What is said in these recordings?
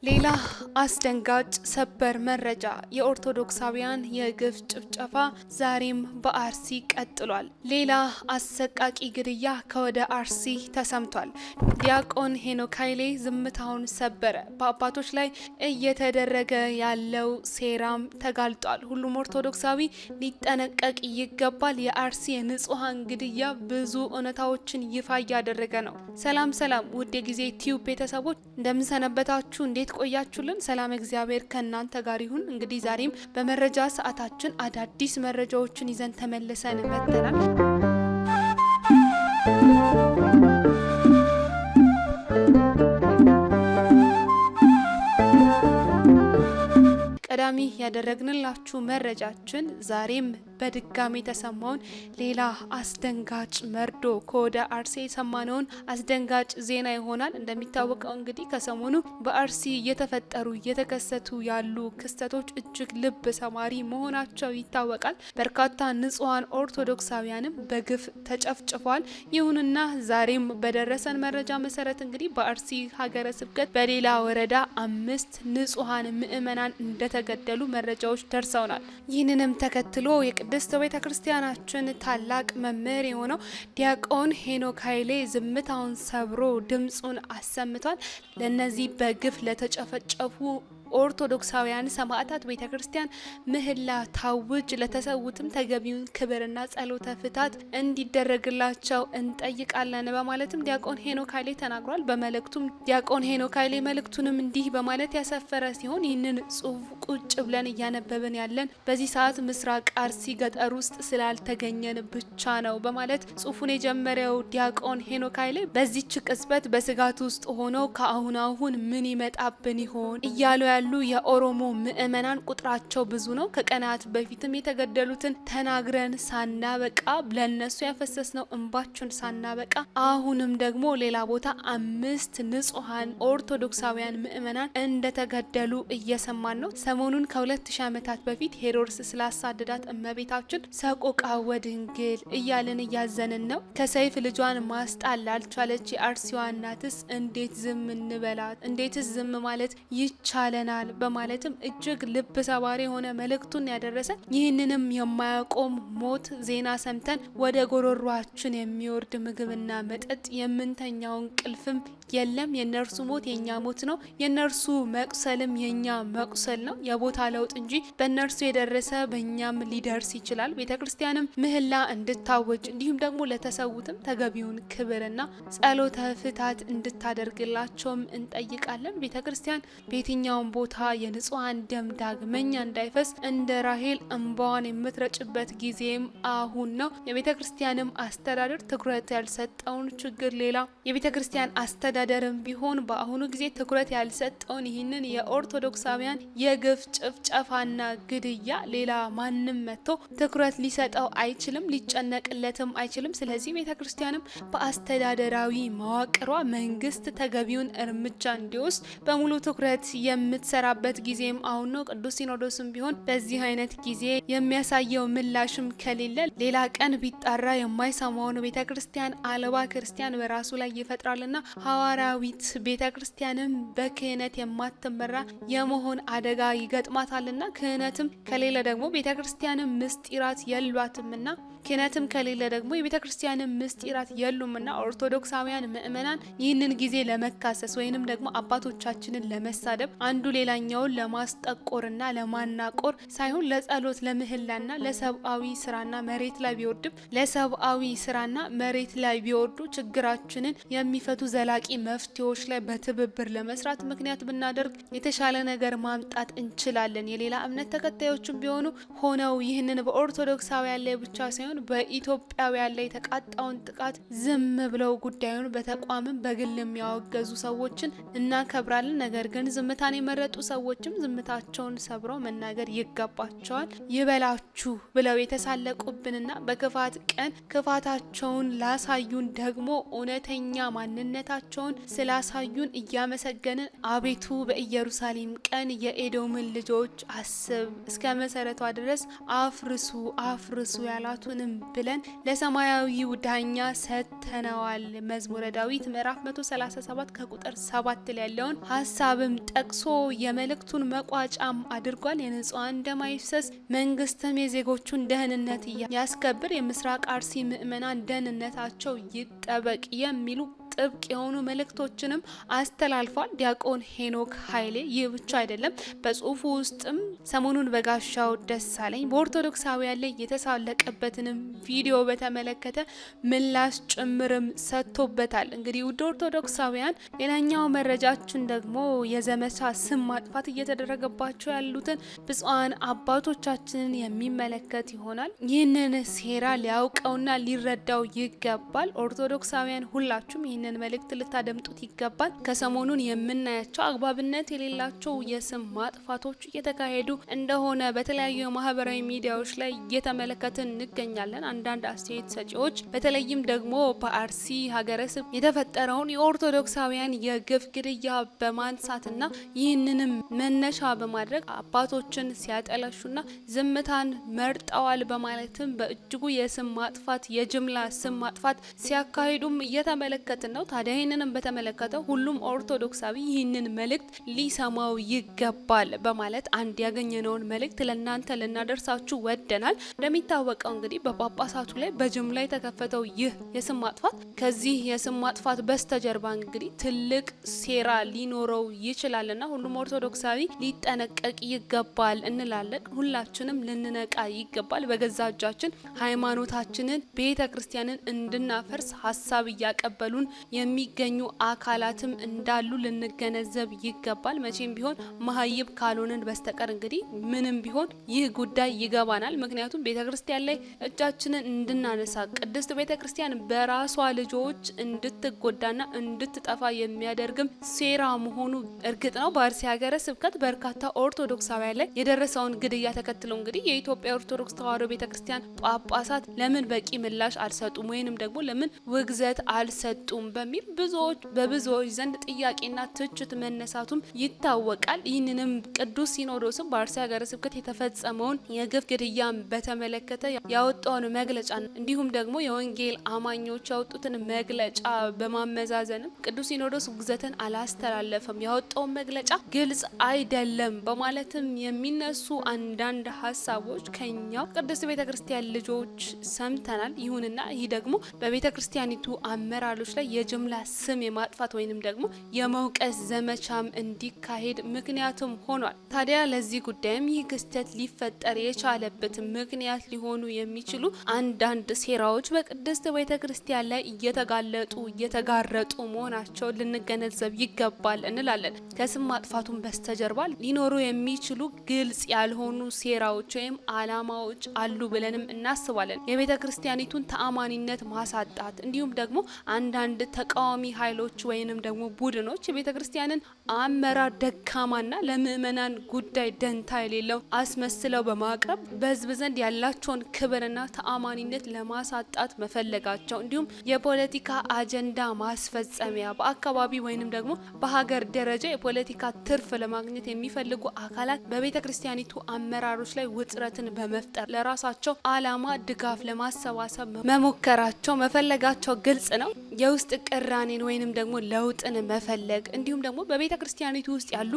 ሌላ አስደንጋጭ ሰበር መረጃ የኦርቶዶክሳውያን የግፍ ጭፍጨፋ ዛሬም በአርሲ ቀጥሏል። ሌላ አሰቃቂ ግድያ ከወደ አርሲ ተሰምቷል። ዲያቆን ሄኖክ ኃይሌ ዝምታውን ሰበረ። በአባቶች ላይ እየተደረገ ያለው ሴራም ተጋልጧል። ሁሉም ኦርቶዶክሳዊ ሊጠነቀቅ ይገባል። የአርሲ የንጹሃን ግድያ ብዙ እውነታዎችን ይፋ እያደረገ ነው። ሰላም ውድ የጊዜ ቲዩብ ቤተሰቦች እንደምንሰነበታችሁ እንዴት ቆያችሁልን? ሰላም እግዚአብሔር ከእናንተ ጋር ይሁን። እንግዲህ ዛሬም በመረጃ ሰዓታችን አዳዲስ መረጃዎችን ይዘን ተመልሰን መጥተናል። ቀዳሚ ያደረግንላችሁ መረጃችን ዛሬም በድጋሚ የተሰማውን ሌላ አስደንጋጭ መርዶ ከወደ አርሲ የሰማነውን አስደንጋጭ ዜና ይሆናል። እንደሚታወቀው እንግዲህ ከሰሞኑ በአርሲ እየተከሰቱ ያሉ ክስተቶች እጅግ ልብ ሰባሪ መሆናቸው ይታወቃል። በርካታ ንጹሃን ኦርቶዶክሳውያንም በግፍ ተጨፍጭፏል። ይሁንና ዛሬም በደረሰን መረጃ መሰረት እንግዲህ በአርሲ ሀገረ ስብከት በሌላ ወረዳ 5 ንጹሃን ምዕመናን እንደተገደሉ መረጃዎች ደርሰውናል። ይህንንም ተከትሎ ቅድስት ቤተ ክርስቲያናችን ታላቅ መምህር የሆነው ዲያቆን ሄኖክ ኃይሌ ዝምታውን ሰብሮ ድምጹን አሰምቷል። ለነዚህ በግፍ ለተጨፈጨፉ ኦርቶዶክሳውያን ሰማዕታት ቤተ ክርስቲያን ምህላ ታውጅ፣ ለተሰዉትም ተገቢውን ክብርና ጸሎተ ፍታት እንዲደረግላቸው እንጠይቃለን በማለትም ዲያቆን ሄኖክ ኃይሌ ተናግሯል። በመልእክቱም ዲያቆን ሄኖክ ኃይሌ መልእክቱንም እንዲህ በማለት ያሰፈረ ሲሆን ይህንን ጽሑፍ ቁጭ ብለን እያነበብን ያለን በዚህ ሰዓት ምስራቅ አርሲ ገጠር ውስጥ ስላልተገኘን ብቻ ነው በማለት ጽሑፉን የጀመረው ዲያቆን ሄኖክ ኃይሌ በዚህች ቅጽበት በስጋት ውስጥ ሆነው ከአሁን ምን ይመጣብን ይሆን እያሉ ያሉ የኦሮሞ ምዕመናን ቁጥራቸው ብዙ ነው። ከቀናት በፊትም የተገደሉትን ተናግረን ሳናበቃ ለነሱ ያፈሰስነው እንባችን ሳናበቃ አሁንም ደግሞ ሌላ ቦታ 5 ንጹሃን ኦርቶዶክሳውያን ምዕመናን እንደተገደሉ እየሰማን ነው። ሰሞኑን ከ2000 ዓመታት በፊት ሄሮድስ ስላሳደዳት እመቤታችን ሰቆቃ ወድንግል እያልን እያዘንን ነው። ከሰይፍ ልጇን ማስጣል ላልቻለች የአርሲዋ እናትስ እንዴት ዝም እንበላት? እንዴትስ ዝም ማለት ይቻለናል? በማለትም እጅግ ልብ ሰባሪ የሆነ መልእክቱን ያደረሰ ይህንንም የማያቆም ሞት ዜና ሰምተን ወደ ጎሮሯችን የሚወርድ ምግብና መጠጥ የምንተኛውን ቅልፍም የለም። የነርሱ ሞት የኛ ሞት ነው፣ የነርሱ መቁሰልም የኛ መቁሰል ነው። የቦታ ለውጥ እንጂ በነርሱ የደረሰ በእኛም ሊደርስ ይችላል። ቤተክርስቲያንም ምህላ እንድታወጅ እንዲሁም ደግሞ ለተሰዉትም ተገቢውን ክብርና ጸሎተ ፍታት እንድታደርግላቸውም እንጠይቃለን። ቤተክርስቲያን በየትኛውም ቦታ የንጹሃን ደም ዳግመኛ እንዳይፈስ እንደ ራሄል እንባዋን የምትረጭበት ጊዜም አሁን ነው። የቤተ ክርስቲያንም አስተዳደር ትኩረት ያልሰጠውን ችግር ሌላ የቤተ ክርስቲያን አስተዳደርም ቢሆን በአሁኑ ጊዜ ትኩረት ያልሰጠውን ይህንን የኦርቶዶክሳውያን የግፍ ጭፍጨፋና ግድያ ሌላ ማንም መጥቶ ትኩረት ሊሰጠው አይችልም፣ ሊጨነቅለትም አይችልም። ስለዚህ ቤተ ክርስቲያንም በአስተዳደራዊ መዋቅሯ መንግስት ተገቢውን እርምጃ እንዲወስድ በሙሉ ትኩረት የምትሰራበት ጊዜም አሁን ነው። ቅዱስ ሲኖዶስም ቢሆን በዚህ አይነት ጊዜ የሚያሳየው ምላሽም ከሌለ ሌላ ቀን ቢጣራ የማይሰማውን ቤተክርስቲያን አልባ ክርስቲያን በራሱ ላይ ይፈጥራልና ሐዋርያዊት ቤተክርስቲያንም በክህነት የማትመራ የመሆን አደጋ ይገጥማታልና ክህነትም ከሌለ ደግሞ ቤተክርስቲያንም ምስጢራት የሏትምና ክህነትም ከሌለ ደግሞ የቤተክርስቲያንም ምስጢራት የሉምና ኦርቶዶክሳውያን ምዕመናን ይህንን ጊዜ ለመካሰስ ወይንም ደግሞ አባቶቻችንን ለመሳደብ አንዱ ሌላኛውን ለማስጠቆርና ለማናቆር ሳይሆን ለጸሎት ለምህላና ለሰብአዊ ስራና መሬት ላይ ቢወርድም ለሰብአዊ ስራና መሬት ላይ ቢወርዱ ችግራችንን የሚፈቱ ዘላቂ መፍትሄዎች ላይ በትብብር ለመስራት ምክንያት ብናደርግ የተሻለ ነገር ማምጣት እንችላለን። የሌላ እምነት ተከታዮችም ቢሆኑ ሆነው ይህንን በኦርቶዶክሳውያን ላይ ብቻ ሳይሆን በኢትዮጵያውያን ላይ የተቃጣውን ጥቃት ዝም ብለው ጉዳዩን በተቋምም በግል የሚያወገዙ ሰዎችን እናከብራለን። ነገር ግን ዝምታን የመረጡ የተጋለጡ ሰዎችም ዝምታቸውን ሰብረው መናገር ይገባቸዋል። ይበላችሁ ብለው የተሳለቁብንና በክፋት ቀን ክፋታቸውን ላሳዩን ደግሞ እውነተኛ ማንነታቸውን ስላሳዩን እያመሰገንን አቤቱ በኢየሩሳሌም ቀን የኤዶምን ልጆች አስብ፣ እስከ መሰረቷ ድረስ አፍርሱ አፍርሱ ያላቱንም ብለን ለሰማያዊው ዳኛ ሰጥተነዋል። መዝሙረ ዳዊት ምዕራፍ 137 ከቁጥር 7 ላይ ያለውን ሀሳብም ጠቅሶ የመልእክቱን መቋጫም አድርጓል። የንጹሃን ደም አይፍሰስ፣ መንግስትም የዜጎቹን ደህንነት ያስከብር፣ የምስራቅ አርሲ ምእመናን ደህንነታቸው ይጠበቅ የሚሉ ጥብቅ የሆኑ መልእክቶችንም አስተላልፏል ዲያቆን ሄኖክ ኃይሌ። ይህ ብቻ አይደለም፣ በጽሁፉ ውስጥም ሰሞኑን በጋሻው ደሳለኝ በኦርቶዶክሳውያን ላይ የተሳለቀበትንም ቪዲዮ በተመለከተ ምላሽ ጭምርም ሰጥቶበታል። እንግዲህ ውድ ኦርቶዶክሳውያን፣ ሌላኛው መረጃችን ደግሞ የዘመቻ ስም ማጥፋት እየተደረገባቸው ያሉትን ብፁዓን አባቶቻችንን የሚመለከት ይሆናል። ይህንን ሴራ ሊያውቀውና ሊረዳው ይገባል። ኦርቶዶክሳውያን ሁላችሁም ይህንን መልእክት ልታደምጡት ይገባል። ከሰሞኑን የምናያቸው አግባብነት የሌላቸው የስም ማጥፋቶች እየተካሄዱ እንደሆነ በተለያዩ የማህበራዊ ሚዲያዎች ላይ እየተመለከትን እንገኛለን። አንዳንድ አስተያየት ሰጪዎች በተለይም ደግሞ በአርሲ ሀገረ ስብከት የተፈጠረውን የኦርቶዶክሳውያን የግፍ ግድያ በማንሳትና ይህንንም መነሻ በማድረግ አባቶችን ሲያጠለሹና ዝምታን መርጠዋል በማለትም በእጅጉ የስም ማጥፋት የጅምላ ስም ማጥፋት ሲያካሂዱም እየተመለከትን ነው። ታዲያ ይህንንም በተመለከተ ሁሉም ኦርቶዶክሳዊ ይህንን መልእክት ሊሰማው ይገባል በማለት አንድ ያገኘነውን መልእክት ለእናንተ ልናደርሳችሁ ወደናል። እንደሚታወቀው እንግዲህ በጳጳሳቱ ላይ በጅምላ የተከፈተው ይህ የስም ማጥፋት ከዚህ የስም ማጥፋት በስተጀርባ እንግዲህ ትልቅ ሴራ ሊኖረው ይችላልና ሁሉም ኦርቶዶክሳዊ ሊጠነቀቅ ይገባል እንላለን። ሁላችንም ልንነቃ ይገባል። በገዛ እጃችን ሃይማኖታችንን ቤተ ክርስቲያንን እንድናፈርስ ሀሳብ እያቀበሉን የሚገኙ አካላትም እንዳሉ ልንገነዘብ ይገባል። መቼም ቢሆን መሀይብ ካልሆነን በስተቀር እንግዲህ ምንም ቢሆን ይህ ጉዳይ ይገባናል። ምክንያቱም ቤተክርስቲያን ላይ እጃችንን እንድናነሳ ቅድስት ቤተክርስቲያን በራሷ ልጆች እንድትጎዳና እንድትጠፋ የሚያደርግም ሴራ መሆኑ እርግጥ ነው። በአርሲ ሀገረ ስብከት በርካታ ኦርቶዶክሳውያን ላይ የደረሰውን ግድያ ተከትሎ እንግዲህ የኢትዮጵያ ኦርቶዶክስ ተዋሕዶ ቤተክርስቲያን ጳጳሳት ለምን በቂ ምላሽ አልሰጡም ወይንም ደግሞ ለምን ውግዘት አልሰጡም በሚል በብዙዎች ዘንድ ጥያቄና ትችት መነሳቱም ይታወቃል። ይህንንም ቅዱስ ሲኖዶስም በአርሲ ሀገረ ስብከት የተፈጸመውን የግፍ ግድያን በተመለከተ ያወጣውን መግለጫ እንዲሁም ደግሞ የወንጌል አማኞች ያወጡትን መግለጫ በማመዛዘንም ቅዱስ ሲኖዶስ ውግዘትን አላስተላለፈም፣ ያወጣውን መግለጫ ግልጽ አይደለም በማለትም የሚነሱ አንዳንድ ሀሳቦች ከኛው ቅድስት ቤተክርስቲያን ልጆች ሰምተናል። ይሁንና ይህ ደግሞ በቤተክርስቲያኒቱ አመራሮች ላይ የጅምላ ስም የማጥፋት ወይንም ደግሞ የመውቀስ ዘመቻም እንዲካሄድ ምክንያትም ሆኗል። ታዲያ ለዚህ ጉዳይም ይህ ክስተት ሊፈጠር የቻለበት ምክንያት ሊሆኑ የሚችሉ አንዳንድ ሴራዎች በቅድስት ቤተክርስቲያን ላይ እየተጋረጡ መሆናቸው ልንገነዘብ ይገባል እንላለን። ከስም ማጥፋቱን በስተጀርባ ሊኖሩ የሚችሉ ግልጽ ያልሆኑ ሴራዎች ወይም አላማዎች አሉ ብለንም እናስባለን። የቤተክርስቲያኒቱን ተአማኒነት ማሳጣት እንዲሁም ደግሞ አንዳንድ ተቃዋሚ ኃይሎች ወይንም ደግሞ ቡድኖች የቤተክርስቲያንን አመራር ደካማና ለምእመናን ጉዳይ ደንታ የሌለው አስመስለው በማቅረብ በሕዝብ ዘንድ ያላቸውን ክብርና ተአማኒነት ለማሳጣት መፈለጋቸው እንዲሁም የፖለቲካ አጀንዳ ማስፈጸሚያ በአካባቢ ወይንም ደግሞ በሀገር ደረጃ የፖለቲካ ትርፍ ለማግኘት የሚፈልጉ አካላት በቤተክርስቲያኒቱ አመራሮች ላይ ውጥረትን በመፍጠር ለራሳቸው አላማ ድጋፍ ለማሰባሰብ መፈለጋቸው ግልጽ ነው። የውስጥ ቅራኔን ወይንም ደግሞ ለውጥን መፈለግ እንዲሁም ደግሞ በቤተ ክርስቲያኒቱ ውስጥ ያሉ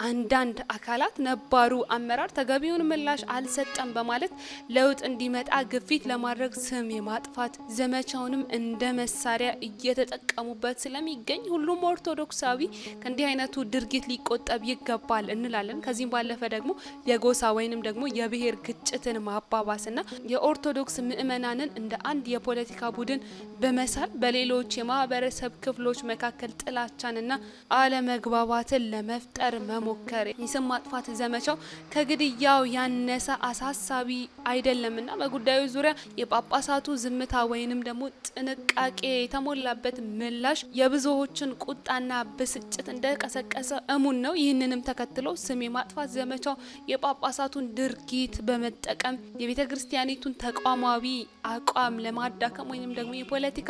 አንዳንድ አካላት ነባሩ አመራር ተገቢውን ምላሽ አልሰጠም በማለት ለውጥ እንዲመጣ ግፊት ለማድረግ ስም የማጥፋት ዘመቻውንም እንደ መሳሪያ እየተጠቀሙበት ስለሚገኝ ሁሉም ኦርቶዶክሳዊ ከእንዲህ አይነቱ ድርጊት ሊቆጠብ ይገባል እንላለን። ከዚህም ባለፈ ደግሞ የጎሳ ወይንም ደግሞ የብሔር ግጭትን ማባባስና የኦርቶዶክስ ምእመናንን እንደ አንድ የፖለቲካ ቡድን በመሳል በሌሎች በሌሎች የማህበረሰብ ክፍሎች መካከል ጥላቻንና አለመግባባትን ለመፍጠር መሞከር። የስም ማጥፋት ዘመቻው ከግድያው ያነሰ አሳሳቢ አይደለምና በጉዳዩ ዙሪያ የጳጳሳቱ ዝምታ ወይንም ደግሞ ጥንቃቄ የተሞላበት ምላሽ የብዙዎችን ቁጣና ብስጭት እንደቀሰቀሰ እሙን ነው። ይህንንም ተከትሎ ስም የማጥፋት ዘመቻው የጳጳሳቱን ድርጊት በመጠቀም የቤተ ክርስቲያኒቱን ተቋማዊ አቋም ለማዳከም ወይንም ደግሞ የፖለቲካ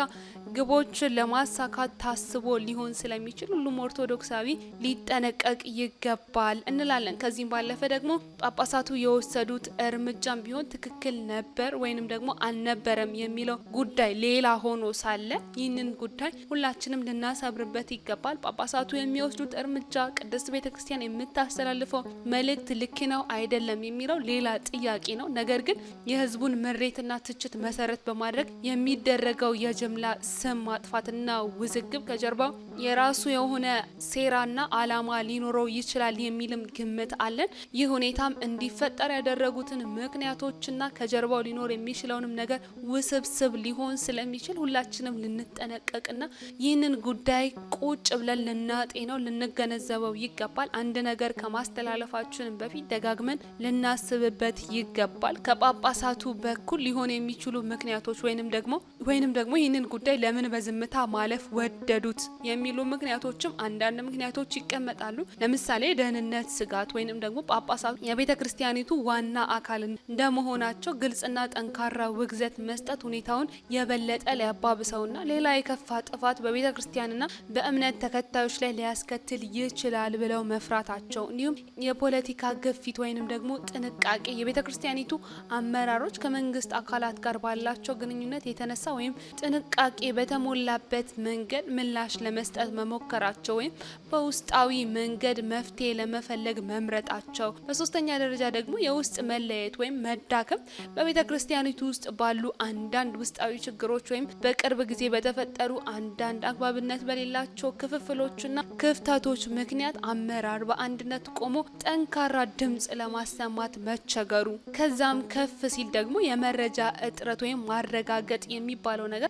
ግቦችን ለማሳካት ታስቦ ሊሆን ስለሚችል ሁሉም ኦርቶዶክሳዊ ሊጠነቀቅ ይገባል እንላለን። ከዚህም ባለፈ ደግሞ ጳጳሳቱ የወሰዱት እርምጃም ቢሆን ትክክል ነበር ወይንም ደግሞ አልነበረም የሚለው ጉዳይ ሌላ ሆኖ ሳለ ይህንን ጉዳይ ሁላችንም ልናሰብርበት ይገባል። ጳጳሳቱ የሚወስዱት እርምጃ ቅድስት ቤተክርስቲያን የምታስተላልፈው መልእክት ልክ ነው አይደለም የሚለው ሌላ ጥያቄ ነው። ነገር ግን የህዝቡን ምሬትና ትችት መሰረት በማድረግ የሚደረገው የጅምላ ስም ማጥፋትና ውዝግብ ከጀርባው የራሱ የሆነ ሴራና አላማ ሊኖረው ይችላል የሚልም ግምት አለን። ይህ ሁኔታም እንዲፈጠር ያደረጉትን ምክንያቶችና ከጀርባው ሊኖር የሚችለውንም ነገር ውስብስብ ሊሆን ስለሚችል ሁላችንም ልንጠነቀቅና ይህንን ጉዳይ ቁጭ ብለን ልናጤነው ልንገነዘበው ይገባል። አንድ ነገር ከማስተላለፋችን በፊት ደጋግመን ልናስብበት ይገባል። ከጳጳሳቱ በኩል ሊሆን የሚችሉ ምክንያቶች ወይንም ደግሞ ይህንን ጉዳይ ለምን በዝምታ ማለፍ ወደዱት የሚሉ ምክንያቶችም አንዳንድ ምክንያቶች ይቀመጣሉ። ለምሳሌ ደህንነት ስጋት ወይንም ደግሞ ጳጳሳቱ የቤተ ክርስቲያኒቱ ዋና አካል እንደመሆናቸው ግልጽና ጠንካራ ውግዘት መስጠት ሁኔታውን የበለጠ ሊያባብሰውና ሌላ የከፋ ጥፋት በቤተ ክርስቲያንና በእምነት ተከታዮች ላይ ሊያስከትል ይችላል ብለው መፍራታቸው፣ እንዲሁም የፖለቲካ ግፊት ወይንም ደግሞ ጥንቃቄ የቤተ ክርስቲያኒቱ አመራሮች ከመንግስት አካላት ጋር ባላቸው ግንኙነት የተነሳ ወይም ጥንቃቄ በተሞላበት መንገድ ምላሽ ለመስጠት መሞከራቸው ወይም በውስጣዊ መንገድ መፍትሄ ለመፈለግ መምረጣቸው። በሶስተኛ ደረጃ ደግሞ የውስጥ መለየት ወይም መዳከም በቤተ ክርስቲያኒቱ ውስጥ ባሉ አንዳንድ ውስጣዊ ችግሮች ወይም በቅርብ ጊዜ በተፈጠሩ አንዳንድ አግባብነት በሌላቸው ክፍፍሎችና ክፍተቶች ምክንያት አመራር በአንድነት ቆሞ ጠንካራ ድምጽ ለማሰማት መቸገሩ። ከዛም ከፍ ሲል ደግሞ የመረጃ እጥረት ወይም ማረጋገጥ የሚባለው ነገር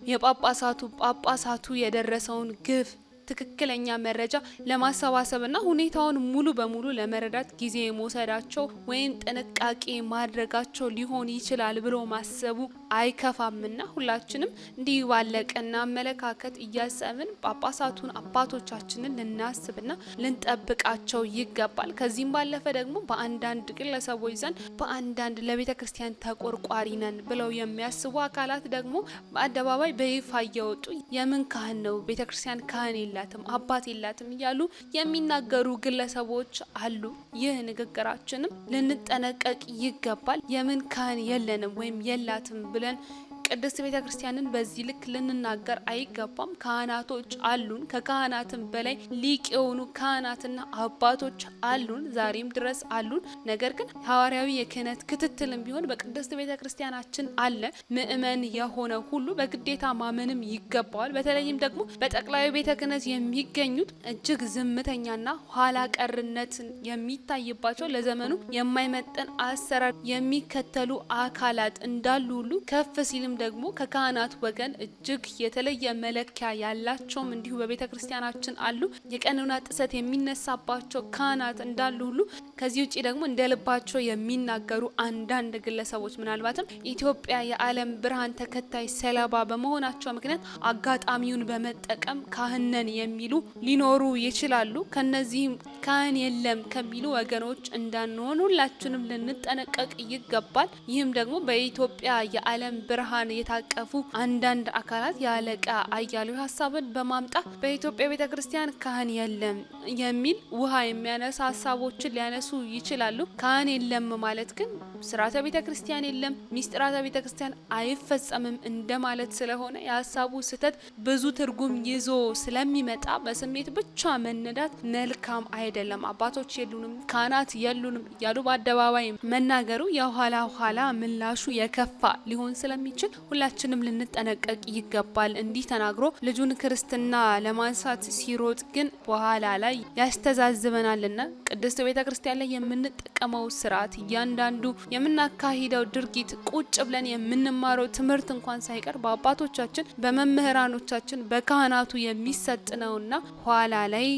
ጳጳሳቱ የደረሰውን ግፍ ትክክለኛ መረጃ ለማሰባሰብና ሁኔታውን ሙሉ በሙሉ ለመረዳት ጊዜ መውሰዳቸው ወይም ጥንቃቄ ማድረጋቸው ሊሆን ይችላል ብሎ ማሰቡ አይከፋምና ሁላችንም እንዲህ ባለቀና አመለካከት እያሰብን ጳጳሳቱን አባቶቻችንን ልናስብና ልንጠብቃቸው ይገባል። ከዚህም ባለፈ ደግሞ በአንዳንድ ግለሰቦች ዘንድ በአንዳንድ ለቤተ ክርስቲያን ተቆርቋሪ ነን ብለው የሚያስቡ አካላት ደግሞ በአደባባይ በይፋ እየወጡ የምን ካህን ነው ቤተ ክርስቲያን ካህን የላትም አባት የላትም እያሉ የሚናገሩ ግለሰቦች አሉ። ይህ ንግግራችንም ልንጠነቀቅ ይገባል። የምን ካህን የለንም ወይም የላትም ብለን ቅድስት ቤተ ክርስቲያንን በዚህ ልክ ልንናገር አይገባም። ካህናቶች አሉን። ከካህናትም በላይ ሊቅ የሆኑ ካህናትና አባቶች አሉን፣ ዛሬም ድረስ አሉን። ነገር ግን ሐዋርያዊ የክህነት ክትትልም ቢሆን በቅድስት ቤተ ክርስቲያናችን አለ። ምእመን የሆነ ሁሉ በግዴታ ማመንም ይገባዋል። በተለይም ደግሞ በጠቅላይ ቤተ ክህነት የሚገኙት እጅግ ዝምተኛና ኋላ ቀርነትን የሚታይባቸው ለዘመኑ የማይመጠን አሰራር የሚከተሉ አካላት እንዳሉ ሁሉ ከፍ ሲልም ደግሞ ከካህናት ወገን እጅግ የተለየ መለኪያ ያላቸውም እንዲሁ በቤተ ክርስቲያናችን አሉ። የቀኖና ጥሰት የሚነሳባቸው ካህናት እንዳሉ ሁሉ ከዚህ ውጪ ደግሞ እንደ ልባቸው የሚናገሩ አንዳንድ ግለሰቦች ምናልባትም ኢትዮጵያ የዓለም ብርሃን ተከታይ ሰለባ በመሆናቸው ምክንያት አጋጣሚውን በመጠቀም ካህነን የሚሉ ሊኖሩ ይችላሉ። ከነዚህም ካህን የለም ከሚሉ ወገኖች እንዳንሆን ሁላችንም ልንጠነቀቅ ይገባል። ይህም ደግሞ በኢትዮጵያ የዓለም ብርሃን የታቀፉ አንዳንድ አካላት የአለቃ አያሌው ሀሳብን በማምጣት በኢትዮጵያ ቤተ ክርስቲያን ካህን የለም የሚል ውሃ የሚያነሳ ሀሳቦችን ሊያነሱ ይችላሉ። ካህን የለም ማለት ግን ስርዓተ ቤተ ክርስቲያን የለም፣ ሚስጥራተ ቤተ ክርስቲያን አይፈጸምም እንደማለት ስለሆነ የሀሳቡ ስህተት ብዙ ትርጉም ይዞ ስለሚመጣ በስሜት ብቻ መነዳት መልካም አይደለም። አባቶች የሉንም፣ ካህናት የሉንም እያሉ በአደባባይ መናገሩ የኋላ ኋላ ምላሹ የከፋ ሊሆን ስለሚችል ሁላችንም ልንጠነቀቅ ይገባል። እንዲህ ተናግሮ ልጁን ክርስትና ለማንሳት ሲሮጥ ግን በኋላ ላይ ያስተዛዝበናልና ቅድስት ቤተ ክርስቲያን ላይ የምንጠቀመው ስርዓት እያንዳንዱ የምናካሂደው ድርጊት ቁጭ ብለን የምንማረው ትምህርት እንኳን ሳይቀር በአባቶቻችን በመምህራኖቻችን በካህናቱ የሚሰጥ ነውና ኋላ ላይ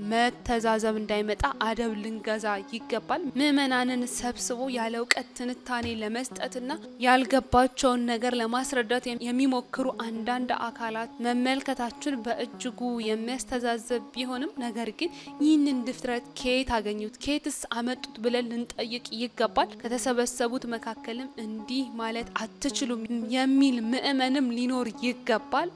መተዛዘብ እንዳይመጣ አደብ ልንገዛ ይገባል። ምእመናንን ሰብስቦ ያለ እውቀት ትንታኔ ለመስጠትና ያልገባቸውን ነገር ለማስረዳት የሚሞክሩ አንዳንድ አካላት መመልከታችን በእጅጉ የሚያስተዛዘብ ቢሆንም ነገር ግን ይህንን ድፍረት ከየት አገኙት፣ ከየትስ አመጡት ብለን ልንጠይቅ ይገባል። ከተሰበሰቡት መካከልም እንዲህ ማለት አትችሉም የሚል ምእመንም ሊኖር ይገባል።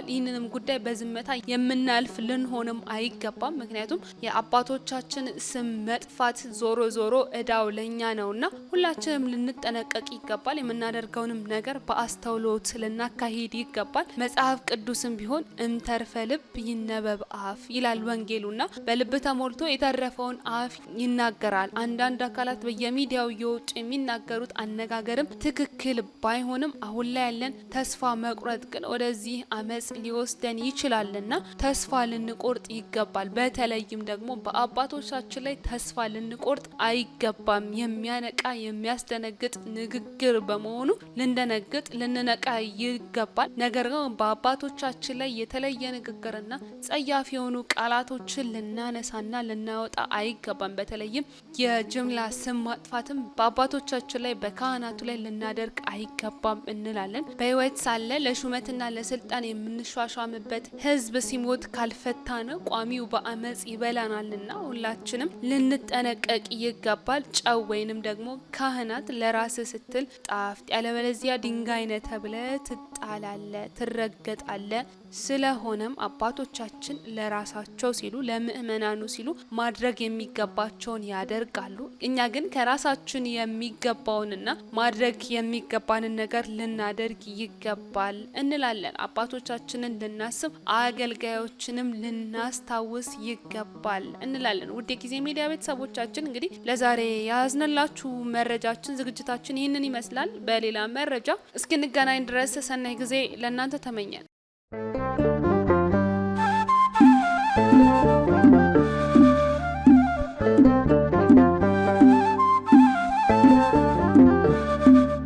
ይህንንም ጉዳይ በዝምታ የምናል ልንሆንም አይገባም። ምክንያቱም የአባቶቻችን ስም መጥፋት ዞሮ ዞሮ እዳው ለኛ ነውና ሁላችንም ልንጠነቀቅ ይገባል። የምናደርገውንም ነገር በአስተውሎት ልናካሂድ ይገባል። መጽሐፍ ቅዱስም ቢሆን እምተርፈ ልብ ይነበብ አፍ ይላል ወንጌሉና በልብ ተሞልቶ የተረፈውን አፍ ይናገራል። አንዳንድ አካላት በየሚዲያው እየወጡ የሚናገሩት አነጋገርም ትክክል ባይሆንም አሁን ላይ ያለን ተስፋ መቁረጥ ግን ወደዚህ አመጽ ሊወስደን ይችላልና ተስፋ ልንቆርጥ ይገባል። በተለይም ደግሞ በአባቶቻችን ላይ ተስፋ ልንቆርጥ አይገባም። የሚያነቃ የሚያስደነግጥ ንግግር በመሆኑ ልንነቃ ይገባል። ነገር ግን በአባቶቻችን ላይ የተለየ ንግግርና ጸያፍ የሆኑ ቃላቶችን ልናነሳና ልናወጣ አይገባም። በተለይም የጅምላ ስም ማጥፋትም በአባቶቻችን ላይ በካህናቱ ላይ ልናደርግ አይገባም እንላለን። በሕይወት ሳለ ለሹመትና ለስልጣን የምንሿሿምበት ህዝብ ሲሞት ካልፈታ ነው ቋሚው በአመጽ ይበላናልና ሁላችንም ልንጠነቀቅ ይገባል። ጨው ወይንም ደግሞ ካህናት ለራስ ስትል ጣፍጥ፣ ያለበለዚያ ድንጋይ ነህ ተብለህ ትጣላለህ፣ ትረገጣለህ። ስለሆነም አባቶቻችን ለራሳቸው ሲሉ ለምእመናኑ ሲሉ ማድረግ የሚገባቸውን ያደርጋሉ። እኛ ግን ከራሳችን የሚገባውንና ማድረግ የሚገባንን ነገር ልናደርግ ይገባል እንላለን። አባቶቻችንን ልናስብ አገልጋዮችንም ልናስታውስ ይገባል እንላለን። ውድ የጊዜ ሚዲያ ቤተሰቦቻችን እንግዲህ ለዛሬ ያዝነላችሁ መረጃችን ዝግጅታችን ይህንን ይመስላል። በሌላ መረጃ እስክንገናኝ ድረስ ሰናይ ጊዜ ለእናንተ ተመኘን።